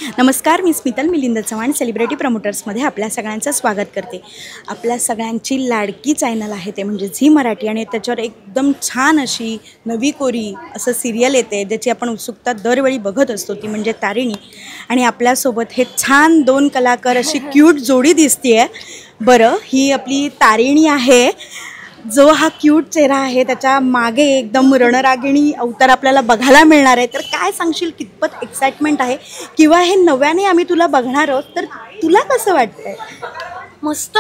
नमस्कार, मी स्मितल मिलिंद चव्हाण सेलिब्रिटी प्रमोटर्समध्ये आपल्या सगळ्यांचं स्वागत करते. आपल्या सगळ्यांची लाडकी चॅनल आहे ते म्हणजे झी मराठी आणि त्याच्यावर एकदम छान अशी नवी कोरी असं सिरियल येते ज्याची आपण उत्सुकता दरवेळी बघत असतो, ती म्हणजे तारिणी. आणि आपल्यासोबत हे छान दोन कलाकार अशी क्यूट जोडी दिसते आहे. बरं, ही आपली तारिणी आहे. जो हा क्यूट चेहरा आहे त्याच्या मागे एकदम रणरागिणी अवतार आपल्याला बघायला मिळणार आहे. तर काय सांगशील, कितपत एक्साइटमेंट आहे किंवा हे नव्याने आम्ही तुला बघणार आहोत, तर तुला कसं वाटतंय? मस्त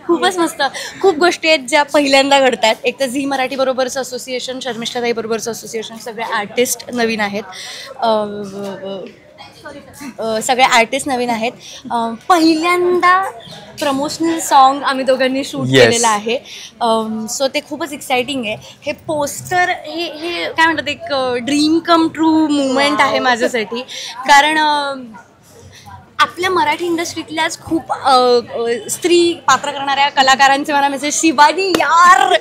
खूपच मस्त. खूप गोष्टी आहेत ज्या पहिल्यांदा घडतात. एक तर झी मराठी बरोबरचं असोसिएशन, शर्मिष्ठाताई बरोबरचं असोसिएशन, सगळे आर्टिस्ट नवीन आहेत. सगळे आर्टिस्ट नवीन आहेत. पहिल्यांदा प्रमोशनल सॉन्ग आम्ही दोघांनी शूट केलेलं आहे. सो ते खूपच एक्साइटिंग आहे. हे पोस्टर हे काय म्हणतात, एक ड्रीम कम ट्रू मुवमेंट आहे माझ्यासाठी. कारण आपल्या मराठी इंडस्ट्रीतल्याच खूप स्त्री पात्र करणाऱ्या कलाकारांचे मला मेसेज, शिवानी यार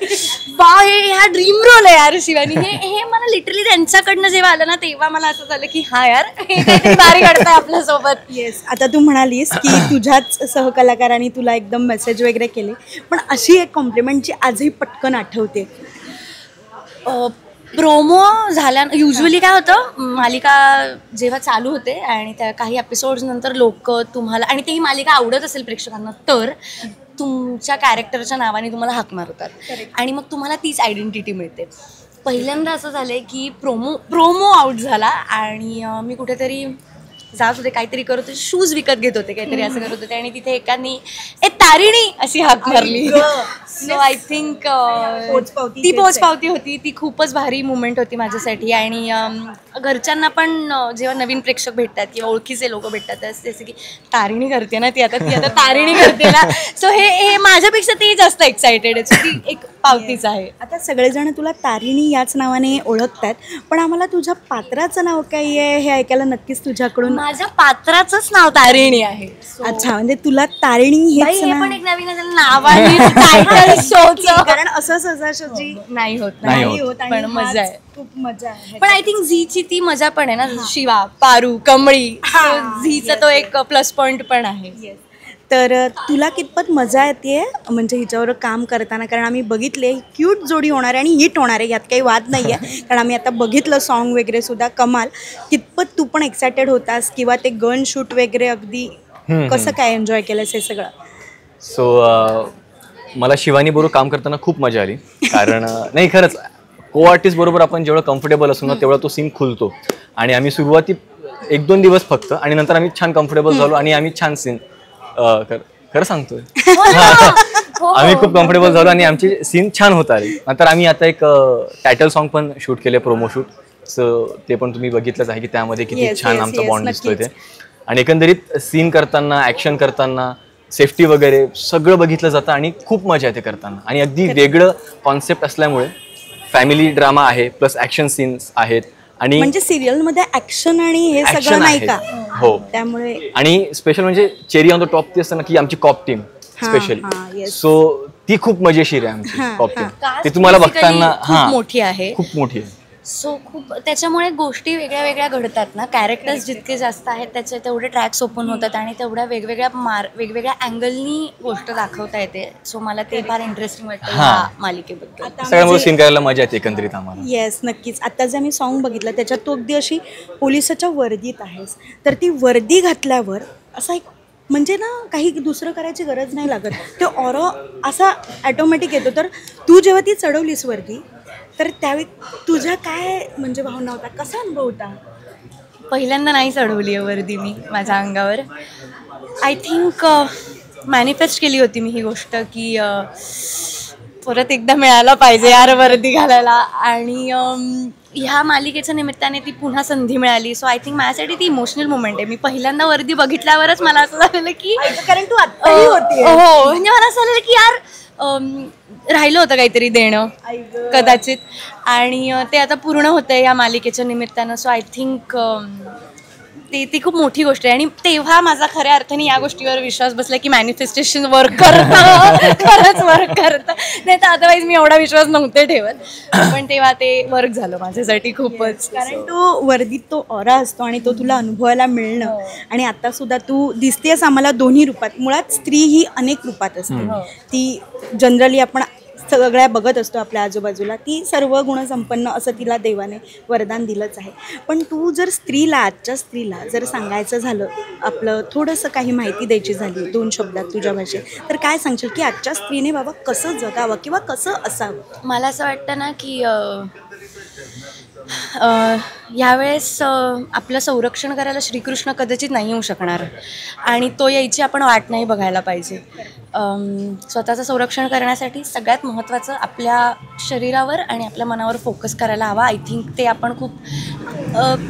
बा, हे ह्या ड्रीम रोल आहे यार शिवानी. हे मला लिटरली त्यांच्याकडनं जेव्हा आलं ना, तेव्हा मला असं झालं की हा यार, हे काहीतरी भारी घडतंय आपल्यासोबत. येस, आता तू म्हणालीस की तुझ्याच सहकलाकारांनी तुला एकदम मेसेज वगैरे केले, पण अशी एक कॉम्प्लिमेंट जी आजही पटकन आठवते. प्रोमो झाल्या युजली काय होतं, मालिका जेव्हा चालू होते आणि त्या काही एपिसोड्स नंतर लोक तुम्हाला, आणि ती मालिका आवडत असेल प्रेक्षकांना, तर तुमच्या कॅरेक्टरच्या नावाने तुम्हाला हाक मारतात आणि मग तुम्हाला तीच आयडेंटिटी मिळते. पहिल्यांदा असं झालं आहे की प्रोमो आउट झाला आणि मी कुठेतरी जात होते, काहीतरी करत होते, शूज विकत घेत होते, काहीतरी असं करत होते आणि तिथे एकानी तारिणी अशी हाक मारली. सो आय थिंक ती पोचपावती होती. ती खूपच भारी मुवमेंट होती माझ्यासाठी. आणि घरच्यांना पण जेव्हा नवीन प्रेक्षक भेटतात किंवा ओळखीचे लोक भेटतात जसं की तारिणी करते ना, ती आता तारिणी करते ना. सो हे माझ्यापेक्षा ते जास्त एक्सायटेड आहे. ती एक पावतीच आहे. आता सगळेजण तुला तारिणी याच नावाने ओळखतात, पण आम्हाला तुझ्या पात्राचं नाव काय आहे हे ऐकायला नक्कीच तुझ्याकडून. माझ्या पात्राचंच नाव तारिणी आहे. अच्छा, म्हणजे तुला तारिणी हे पण एक नवीन नाव आहे टायटल शोचं. कारण असं सहजासहजी नाही होत, पण मजा आहे, खूप मजा आहे. पण आय थिंक झीची ती मजा पण आहे ना, शिवा, पारू, कमळी, झीचा तो एक प्लस पॉइंट पण आहे. तर तुला कितपत मजा येते म्हणजे हिच्यावर काम करताना? कारण आम्ही बघितले क्यूट जोडी होणार आहे आणि हिट होणार आहे, यात काही वाद नाही आहे. कारण आम्ही आता बघितलं सॉन्ग वगैरे सुद्धा कमाल. कितपत तू पण एक्सायटेड होतास किंवा ते गन शूट वगैरे अगदी कसं काय एन्जॉय केलंस हे सगळं? सो मला शिवानी बरोबर काम करताना खूप मजा आली. कारण नाही, खरंच को आर्टिस्ट बरोबर आपण जेवढं कम्फर्टेबल असू ना तेवढा तो सीन खुलतो. आणि आम्ही सुरुवाती 1-2 दिवस फक्त, आणि नंतर आम्ही छान कम्फर्टेबल झालो आणि आम्ही छान सीन, खरं सांगतोय, आम्ही खूप कम्फर्टेबल झालो आणि आमची सीन छान होत आली. नंतर आम्ही आता एक टायटल सॉन्ग पण शूट केले, प्रोमो शूट. सो ते पण तुम्ही बघितलंच आहे की त्यामध्ये किती छान आमचा बॉन्ड दिसतोय ते. आणि एकंदरीत सीन करताना, ॲक्शन करताना, सेफ्टी वगैरे सगळं बघितलं जातं आणि खूप मजा येते करताना. आणि अगदी वेगळं कॉन्सेप्ट असल्यामुळे फॅमिली ड्रामा आहे, प्लस ॲक्शन सीन्स आहेत. आणि म्हणजे सिरियल मध्ये ऍक्शन आणि हे सगळं नाही का? हो, त्यामुळे. आणि स्पेशल म्हणजे चेरी ऑन द टॉप ती असते ना की आमची कॉप टीम स्पेशली, सो ती खूप मजेशीर आहे आमची कॉप टीम. ती तुम्हाला बघताना खूप मोठी आहे, खूप मोठी आहे. सो खूप त्याच्यामुळे गोष्टी वेगळ्या वेगळ्या घडतात ना. कॅरेक्टर्स जितके जास्त आहेत त्याचे तेवढे ट्रॅक्स ओपन होतात आणि तेवढ्या वेगवेगळ्या अँगलनी गोष्ट दाखवता येते. सो मला ते फार इंटरेस्टिंग वाटतं ह्या मालिकेबद्दल. सगळ्यामुळे सीन करायला मजा येते एकंदरीत आम्हाला. येस, नक्कीच. आता जे आम्ही सॉन्ग बघितलं त्याच्यात तू अगदी अशी पोलिसाच्या वर्दीत आहेस, तर ती वर्दी घातल्यावर असा एक म्हणजे ना काही दुसरं करायची गरज नाही लागत, ते ऑरा असा ॲटोमॅटिक येतो. तर तू जेव्हा ती चढवलीस वर्दी, तर त्यावेळी तुझ्या काय म्हणजे भावना होता, कसा अनुभव होता? पहिल्यांदा नाही चढवली आहे वर्दी मी माझ्या अंगावर. आय थिंक मॅनिफेस्ट केली होती मी ही गोष्ट की परत एकदा मिळायला पाहिजे यार वर्दी घालायला. आणि ह्या मालिकेच्या निमित्ताने ती पुन्हा संधी मिळाली. सो आय थिंक माझ्यासाठी ती इमोशनल मुवमेंट आहे. मी पहिल्यांदा वर्दी बघितल्यावरच मला असं झालेलं की, कारण तू आत्ताही होती. हो, म्हणजे मला असं झालेलं की यार राहिलं होतं काहीतरी देणं कदाचित, आणि ते आता पूर्ण होतं या मालिकेच्या निमित्तानं. सो आय थिंक ती खूप मोठी गोष्ट आहे. आणि तेव्हा माझा खऱ्या अर्थाने या गोष्टीवर विश्वास बसला की मॅनिफेस्टेशन वर्क करतं, खरंच वर्क करतं. नाही तर अदरवाईज मी एवढा विश्वास नव्हते ठेवत, पण तेव्हा ते वर्क झालं माझ्यासाठी खूपच. कारण तो वर्दीत तो ऑरा असतो आणि तो तुला अनुभवायला मिळणं. आणि आता सुद्धा तू दिसतेस आम्हाला दोन्ही रूपात. मुळात स्त्री ही अनेक रूपात असते. ती जनरली आपण सगळ्या बघत असतो आपल्या आजूबाजूला, ती सर्व गुणसंपन्न असं तिला देवाने वरदान दिलंच आहे. पण तू जर स्त्रीला, आजच्या स्त्रीला जर सांगायचं झालं, आपलं थोडंसं काही माहिती द्यायची झाली 2 शब्दात तुझ्या भाषेत, तर काय सांगशील की आजच्या स्त्रीने बाबा कसं जगावं किंवा कसं असावं? मला असं वाटतं ना की यावेळेस आपलं संरक्षण करायला श्रीकृष्ण कदाचित नाही येऊ शकणार आणि तो यायची आपण वाट नाही बघायला पाहिजे. स्वतःचं संरक्षण करण्यासाठी सगळ्यात महत्त्वाचं आपल्या शरीरावर आणि आपल्या मनावर फोकस करायला हवा. आय थिंक ते आपण खूप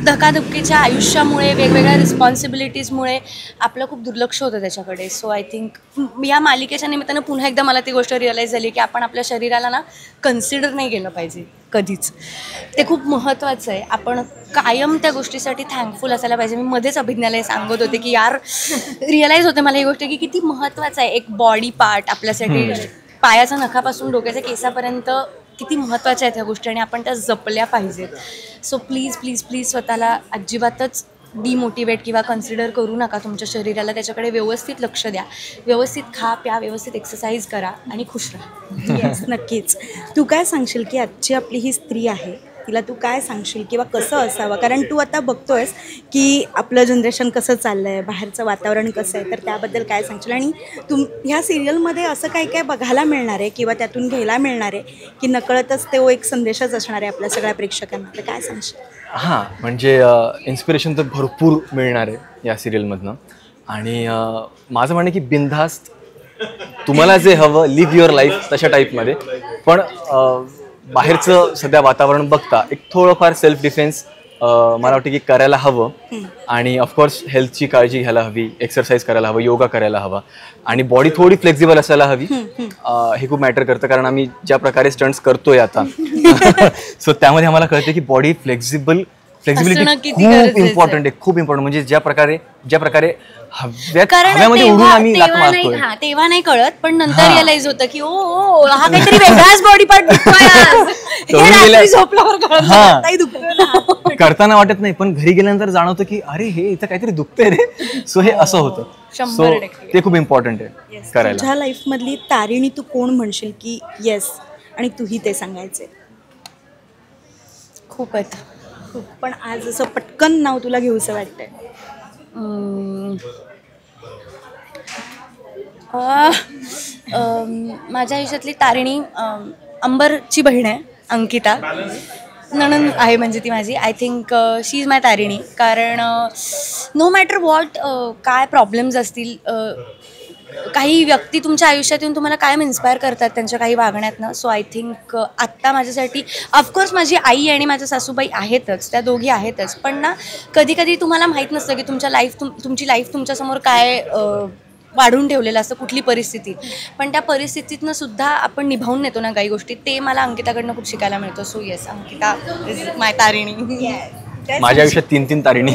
धकाधकीच्या आयुष्यामुळे, वेगवेगळ्या रिस्पॉन्सिबिलिटीजमुळे आपलं खूप दुर्लक्ष होतं त्याच्याकडे. सो आय थिंक या मालिकेच्या निमित्तानं पुन्हा एकदा मला ती गोष्ट रिअलाईज झाली की आपण आपल्या शरीराला ना कन्सिडर नाही केलं पाहिजे कधीच. ते खूप महत्त्वाचं आहे. आपण कायम त्या गोष्टीसाठी थँकफुल असायला पाहिजे. मी मध्येच अभिज्ञाला सांगत होते की यार रिअलाईज होते मला ही गोष्ट की किती महत्त्वाचं आहे एक बॉडी पार्ट आपल्यासाठी. पायाच्या नखापासून डोक्याच्या केसापर्यंत किती महत्त्वाच्या आहेत ह्या गोष्टी आणि आपण त्या जपल्या पाहिजेत. सो प्लीज प्लीज प्लीज स्वतःला अजिबातच डिमोटिवेट किंवा कन्सिडर करू नका तुमच्या शरीराला. त्याच्याकडे व्यवस्थित लक्ष द्या, व्यवस्थित खा प्या, व्यवस्थित एक्सरसाइज करा आणि खुश राहा. येस, नक्कीच. तू काय सांगशील की आजची आपली ही स्त्री आहे, तिला तू काय सांगशील किंवा कसं असावं? कारण तू आता बघतोयस की आपलं जनरेशन कसं चाललं आहे, बाहेरचं वातावरण कसं आहे, तर त्याबद्दल काय सांगशील? आणि ह्या सिरियलमध्ये असं काय काय बघायला मिळणार आहे किंवा त्यातून घ्यायला मिळणार आहे की नकळतच तो एक संदेशच असणार आहे आपल्या सगळ्या प्रेक्षकांना, तर काय सांगशील? हां, म्हणजे इन्स्पिरेशन तर भरपूर मिळणार आहे या सिरियलमधनं. आणि माझं म्हणणं की बिनधास्त तुम्हाला जे हवं लिव्ह युअर लाईफ तशा टाईपमध्ये. पण बाहेरचं सध्या वातावरण बघता एक थोडंफार सेल्फ डिफेन्स मला वाटतं की करायला हवं. आणि ऑफकोर्स हेल्थची काळजी घ्यायला हवी, एक्सरसाइज करायला हवं, योगा करायला हवा आणि बॉडी थोडी फ्लेक्झिबल असायला हवी. हे खूप मॅटर करतं कारण आम्ही ज्या प्रकारे स्टंट्स करतोय आता सो त्यामध्ये आम्हाला कळतं की बॉडी फ्लेक्झिबिलिटी खूप इम्पॉर्टंट आहे, खूप इम्पॉर्टंट. म्हणजे ज्या प्रकारे हव्यामध्ये उडून आम्ही लात मारतोय तेव्हा नाही कळत, पण नंतर रिअलाइज होतं की ओ हा काहीतरी वेगळाच बॉडी पार्ट करताना वाटत नाही, पण घरी गेल्यानंतर जाणवतं की अरे हे इथं काहीतरी दुखतंय रे. सो हे असं होतं. सो ते खूप इम्पॉर्टंट आहे करायला. तुझ्या लाईफ मधली तारिणी तू कोण म्हणशील की येस आणि तूही ते सांगायचे? खूप आहेत, खूप. पण आज असं पटकन नाव तुला घेऊसं वाटतंय? माझ्या आयुष्यातली तारिणी अंबरची बहीण आहे, अंकिता. नणंद आहे म्हणजे ती माझी. आय थिंक शी इज माय तारिणी. कारण नो मॅटर वॉट काय प्रॉब्लेम्स असतील, काही व्यक्ती तुमच्या आयुष्यात येऊन तुम्हाला कायम इन्स्पायर करतात त्यांच्या काही वागण्यातनं. सो आय थिंक आत्ता माझ्यासाठी ऑफकोर्स माझी आई आणि माझ्या सासूबाई आहेतच, त्या दोघी आहेतच. पण ना कधी कधी तुम्हाला माहीत नसतं की तुमची लाईफ तुमच्यासमोर काय वाढून ठेवलेलं असतं, कुठली परिस्थिती. पण त्या परिस्थितीतनं सुद्धा आपण निभावून नेतो ना काही गोष्टी. ते मला अंकिताकडनं खूप शिकायला मिळतं. सो येस, अंकिता इज माय तारिणी. माझ्या आयुष्यात 3 तारिणी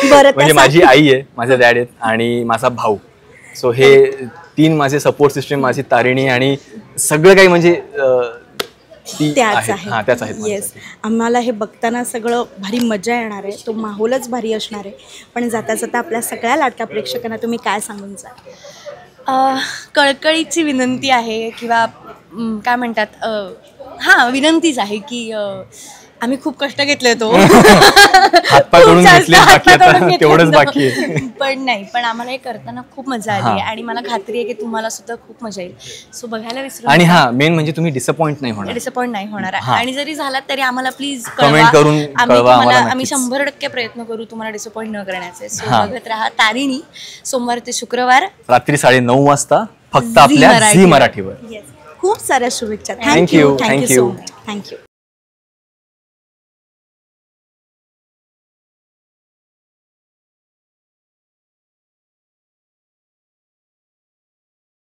बरं, म्हणजे माझी आई आहे, माझे डॅड आहेत आणि माझा भाऊ. सो हे 3 माझे सपोर्ट सिस्टम, माझी तारिणी आणि सगळं काही म्हणजे त्याच आहेत. येस, आम्हाला हे बघताना सगळं भारी मजा येणार आहे, तो माहोलच भारी असणार आहे. पण जाता जाता आपल्या सगळ्या लाडक्या प्रेक्षकांना तुम्ही काय सांगून जा? कळकळीची विनंती आहे किंवा काय म्हणतात, हां विनंतीच आहे की आम्ही खूप कष्ट घेतले तो तेवढंच बाकी आहे. पण आम्हाला हे करताना खूप मजा आली आणि मला खात्री आहे की तुम्हाला सुद्धा खूप मजा येईल. सो बघायला विसरू. आणि हा मेन म्हणजे तुम्ही डिसअपॉइंट नाही होणार. आणि जरी झालात तरी आम्हाला प्लीज कमेंट करून आम्ही 100% प्रयत्न करू तुम्हाला डिसअपॉइंट न करण्याचे. सो बघत राहा तारिणी, सोमवार ते शुक्रवार रात्री 9:30 वाजता फक्त आपल्या झी मराठीवर. खूप साऱ्या शुभेच्छा. थँक्यू. थँक्यू.